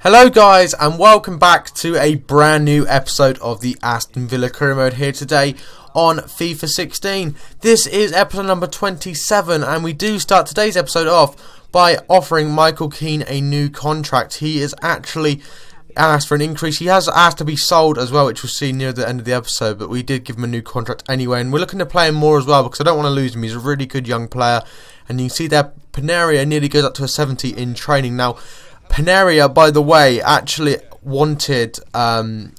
Hello guys, and welcome back to a brand new episode of the Aston Villa Career Mode here today on FIFA 16. This is episode number 27, and we do start today's episode off by offering Michael Keane a new contract. He is actually asked for an increase. He has asked to be sold as well, which we'll see near the end of the episode, but we did give him a new contract anyway, and we're looking to play him more as well because I don't want to lose him. He's a really good young player, and you can see there Panaria nearly goes up to a 70 in training. Now Panaria, by the way, actually wanted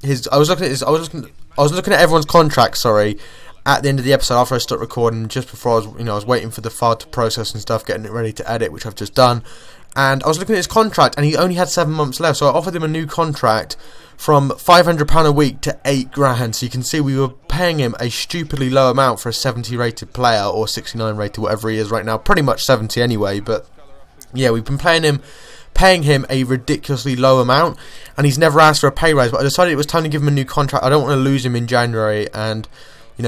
his. I was looking at everyone's contract. Sorry, at the end of the episode after I stopped recording, just before I was waiting for the file to process and stuff, getting it ready to edit, which I've just done. And I was looking at his contract, and he only had 7 months left. So I offered him a new contract from £500 a week to £8,000. So you can see we were paying him a stupidly low amount for a 70 rated player, or 69 rated, whatever he is right now. Pretty much 70 anyway. But yeah, we've been paying him a ridiculously low amount, and he's never asked for a pay rise. But I decided it was time to give him a new contract. I don't want to lose him in January, and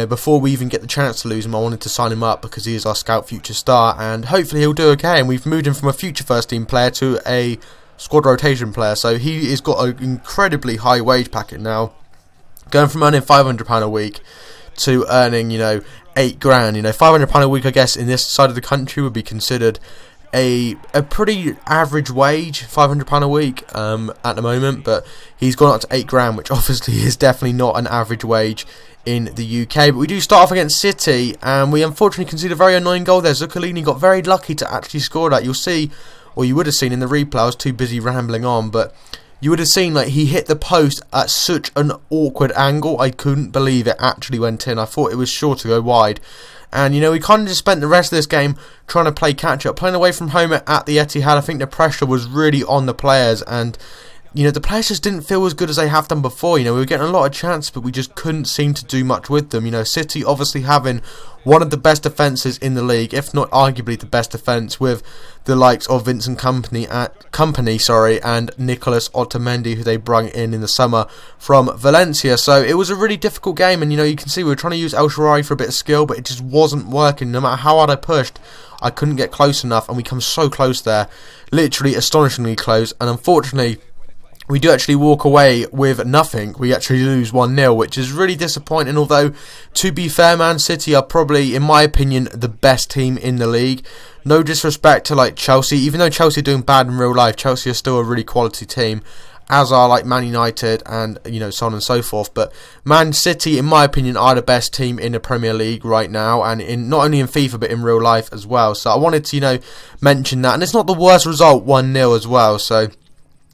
before we even get the chance to lose him, I wanted to sign him up because he is our scout future star, and hopefully he'll do okay. And we've moved him from a future first team player to a squad rotation player, so he has got an incredibly high wage packet now, going from earning £500 a week to earning £8,000. £500 a week, I guess, in this side of the country would be considered a pretty average wage, £500 a week at the moment, but he's gone up to £8,000, which obviously is definitely not an average wage in the UK. But we do start off against City, and we unfortunately conceded a very annoying goal there. Zuccolini got very lucky to actually score that. You'll see, or you would have seen in the replay, I was too busy rambling on, but you would have seen like he hit the post at such an awkward angle. I couldn't believe it actually went in. I thought it was sure to go wide. And we kind of just spent the rest of this game trying to play catch up, playing away from home at the Etihad. I think the pressure was really on the players, and the players just didn't feel as good as they have done before. We were getting a lot of chances, but we just couldn't seem to do much with them. City obviously having one of the best defences in the league, if not arguably the best defence, with the likes of Vincent Kompany and Nicolas Otamendi, who they brought in the summer from Valencia. So it was a really difficult game, and you can see we were trying to use El Shaarawy for a bit of skill, but it just wasn't working. No matter how hard I pushed, I couldn't get close enough, and we come so close there, literally astonishingly close, and unfortunately we do actually walk away with nothing. We actually lose 1-0, which is really disappointing, although, to be fair, Man City are probably, in my opinion, the best team in the league. No disrespect to Chelsea, even though Chelsea are doing bad in real life, Chelsea are still a really quality team, as are Man United and so on and so forth. But Man City, in my opinion, are the best team in the Premier League right now, and not only in FIFA but in real life as well. So I wanted to mention that, and it's not the worst result, 1-0 as well. So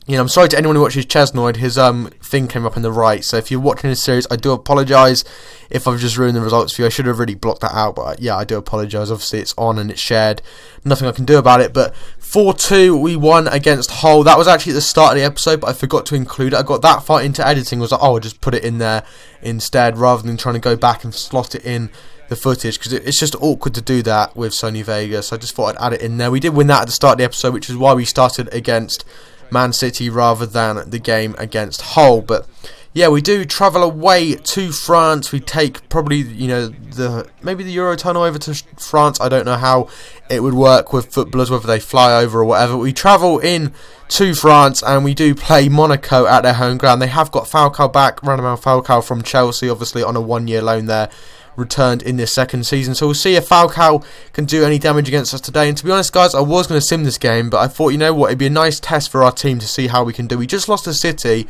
I'm sorry to anyone who watches Chesnoid, his thing came up in the right, so if you're watching this series, I do apologise if I've just ruined the results for you. I should have really blocked that out, but yeah, I do apologise. Obviously it's on and it's shared, nothing I can do about it. But 4-2 we won against Hull. That was actually at the start of the episode, but I forgot to include it. I got that far into editing, was like, I'll just put it in there instead, rather than trying to go back and slot it in the footage, because it's just awkward to do that with Sony Vegas. So I just thought I'd add it in there. We did win that at the start of the episode, which is why we started against Man City rather than the game against Hull. But yeah, we do travel away to France. We take probably maybe the Eurotunnel over to France. I don't know how it would work with footballers, whether they fly over or whatever. We travel in to France, and we do play Monaco at their home ground. They have got Falcao back, Radamel Falcao from Chelsea, obviously on a 1-year loan there, returned in this second season. So we'll see if Falcao can do any damage against us today. And to be honest, guys, I was going to sim this game, but I thought, it'd be a nice test for our team to see how we can do. We just lost to City,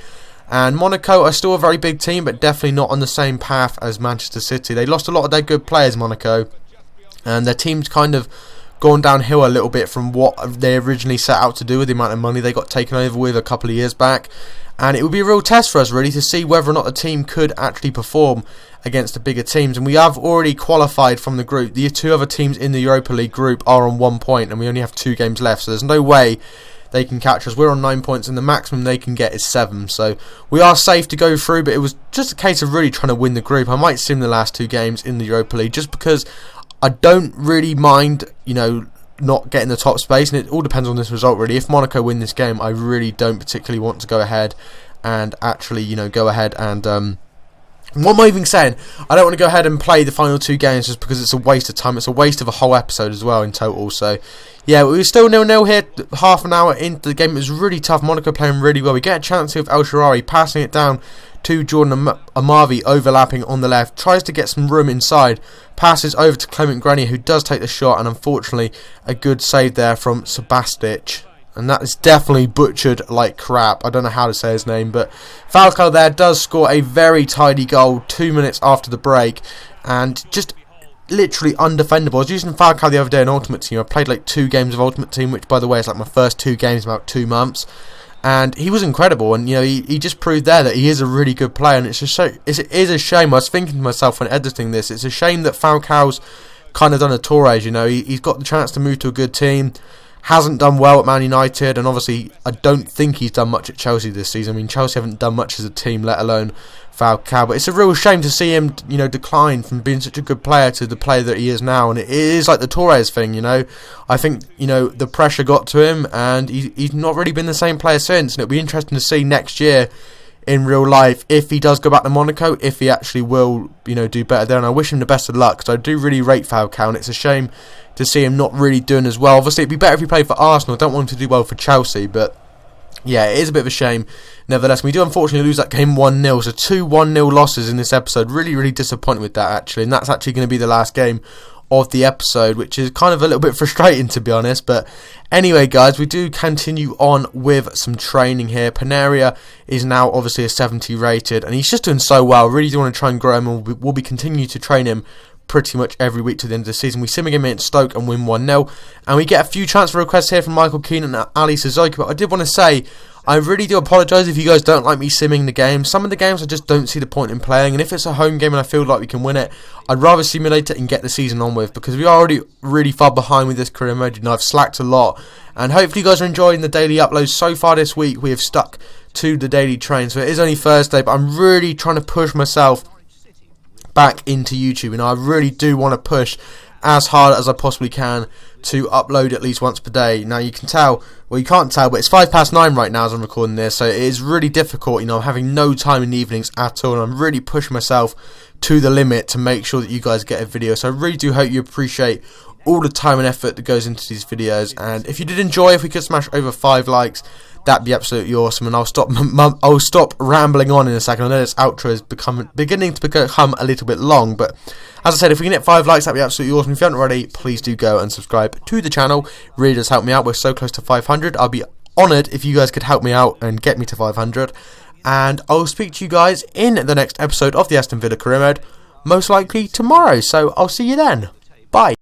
and Monaco are still a very big team, but definitely not on the same path as Manchester City. They lost a lot of their good players, Monaco, and their team's kind of gone downhill a little bit from what they originally set out to do with the amount of money they got taken over with a couple of years back. And it would be a real test for us, really, to see whether or not the team could actually perform against the bigger teams. And we have already qualified from the group. The two other teams in the Europa League group are on 1 point, and we only have 2 games left, so there's no way they can catch us. We're on 9 points, and the maximum they can get is 7. So we are safe to go through, but it was just a case of really trying to win the group. I might sim the last 2 games in the Europa League, just because I don't really mind, not getting the top space, and it all depends on this result, really. If Monaco win this game, I really don't particularly want to go ahead and actually, go ahead and What am I even saying? I don't want to go ahead and play the final 2 games just because it's a waste of time. It's a waste of a whole episode as well in total. So, yeah, we were still 0-0 here, half an hour into the game. It was really tough. Monaco playing really well. We get a chance here with El Shaarawy passing it down to Jordan Amavi, overlapping on the left. Tries to get some room inside. Passes over to Clement Grenier, who does take the shot. And unfortunately, a good save there from Sebastić. And that is definitely butchered like crap. I don't know how to say his name, but Falcao there does score a very tidy goal 2 minutes after the break, and just literally undefendable. I was using Falcao the other day in Ultimate Team. I played like 2 games of Ultimate Team, which by the way is like my first 2 games in about 2 months, and he was incredible. And you know, he just proved there that he is a really good player. And it is a shame. I was thinking to myself when editing this, it's a shame that Falcao's kind of done a Torres. You know, he's got the chance to move to a good team. Hasn't done well at Man United, and obviously I don't think he's done much at Chelsea this season. I mean, Chelsea haven't done much as a team, let alone Falcao. But it's a real shame to see him, you know, decline from being such a good player to the player that he is now. And it is like the Torres thing, you know. I think, you know, the pressure got to him, and he's not really been the same player since. And it'll be interesting to see next year in real life if he does go back to Monaco, if he actually will, you know, do better there. And I wish him the best of luck, because I do really rate Falcao, and it's a shame to see him not really doing as well. Obviously, it'd be better if he played for Arsenal. I don't want him to do well for Chelsea, but yeah, it is a bit of a shame. Nevertheless, we do unfortunately lose that game 1-0. So 2 1-0 losses in this episode. Really, really disappointed with that, actually. And that's actually going to be the last game of the episode, which is kind of a little bit frustrating, to be honest. But anyway, guys, we do continue on with some training here. Panaria is now obviously a 70 rated, and he's just doing so well. Really do want to try and grow him, and we'll be continuing to train him pretty much every week to the end of the season. We see him again at Stoke and win 1-0, and we get a few transfer requests here from Michael Keane and Ali Suzuki. But I did want to say, I really do apologise if you guys don't like me simming the game. Some of the games I just don't see the point in playing, and if it's a home game and I feel like we can win it, I'd rather simulate it and get the season on with, because we are already really far behind with this career mode, and I've slacked a lot. And hopefully you guys are enjoying the daily uploads. So far this week we have stuck to the daily train, so it is only Thursday, but I'm really trying to push myself back into YouTube, and I really do want to push as hard as I possibly can to upload at least once per day. Now you can tell, well, you can't tell, but it's 9:05 right now as I'm recording this, so it is really difficult. You know, I'm having no time in the evenings at all, and I'm really pushing myself to the limit to make sure that you guys get a video. So I really do hope you appreciate all the time and effort that goes into these videos, and if you did enjoy, if we could smash over 5 likes, that'd be absolutely awesome. And I'll stop rambling on in a second. I know this outro is beginning to become a little bit long, but as I said, if we can hit 5 likes, that'd be absolutely awesome. If you haven't already, please do go and subscribe to the channel. Really does help me out. We're so close to 500. I'll be honoured if you guys could help me out and get me to 500. And I'll speak to you guys in the next episode of the Aston Villa Career Mode, most likely tomorrow. So I'll see you then. Bye.